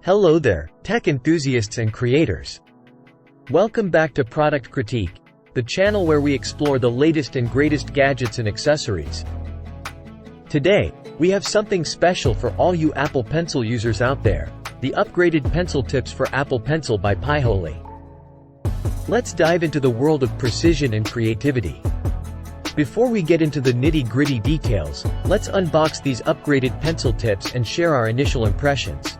Hello there, tech enthusiasts and creators. Welcome back to Product Critique, the channel where we explore the latest and greatest gadgets and accessories. Today, we have something special for all you Apple Pencil users out there, the upgraded pencil tips for Apple Pencil by Pi-Holi. Let's dive into the world of precision and creativity. Before we get into the nitty-gritty details, let's unbox these upgraded pencil tips and share our initial impressions.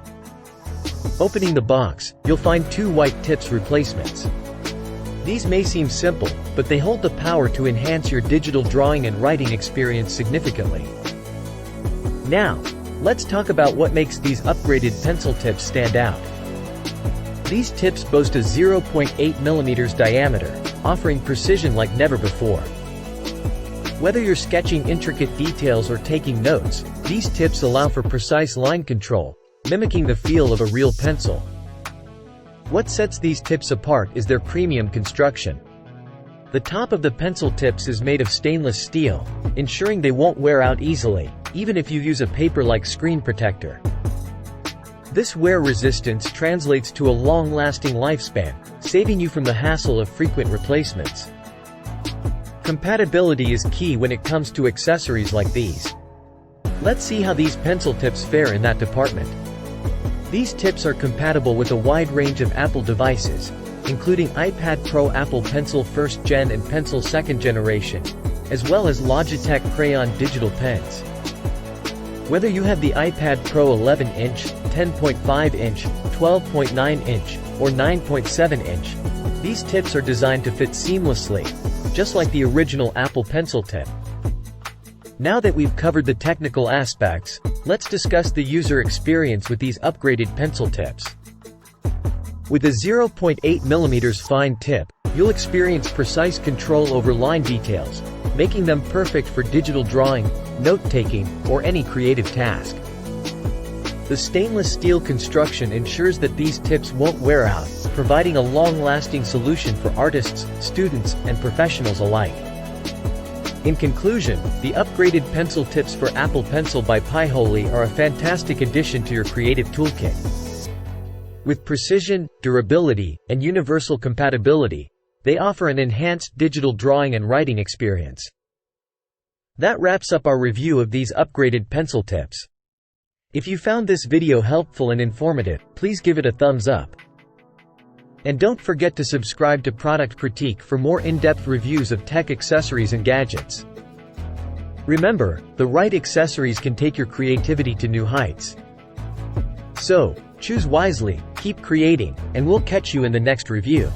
Opening the box, you'll find two white tips replacements. These may seem simple, but they hold the power to enhance your digital drawing and writing experience significantly. Now, let's talk about what makes these upgraded pencil tips stand out. These tips boast a 0.8mm diameter, offering precision like never before. Whether you're sketching intricate details or taking notes, these tips allow for precise line control, mimicking the feel of a real pencil. What sets these tips apart is their premium construction. The top of the pencil tips is made of stainless steel, ensuring they won't wear out easily, even if you use a paper-like screen protector. This wear resistance translates to a long-lasting lifespan, saving you from the hassle of frequent replacements. Compatibility is key when it comes to accessories like these. Let's see how these pencil tips fare in that department. These tips are compatible with a wide range of Apple devices, including iPad Pro, Apple Pencil 1st Gen and Pencil 2nd Generation, as well as Logitech Crayon digital pens. Whether you have the iPad Pro 11-inch, 10.5-inch, 12.9-inch, or 9.7-inch, these tips are designed to fit seamlessly, just like the original Apple Pencil tip. Now that we've covered the technical aspects, let's discuss the user experience with these upgraded pencil tips. With a 0.8mm fine tip, you'll experience precise control over line details, making them perfect for digital drawing, note-taking, or any creative task. The stainless steel construction ensures that these tips won't wear out, providing a long-lasting solution for artists, students, and professionals alike. In conclusion, the upgraded pencil tips for Apple Pencil by Pi-Holi are a fantastic addition to your creative toolkit. With precision, durability, and universal compatibility, they offer an enhanced digital drawing and writing experience. That wraps up our review of these upgraded pencil tips. If you found this video helpful and informative, please give it a thumbs up. And don't forget to subscribe to Product Critique for more in-depth reviews of tech accessories and gadgets. Remember, the right accessories can take your creativity to new heights. So, choose wisely, keep creating, and we'll catch you in the next review.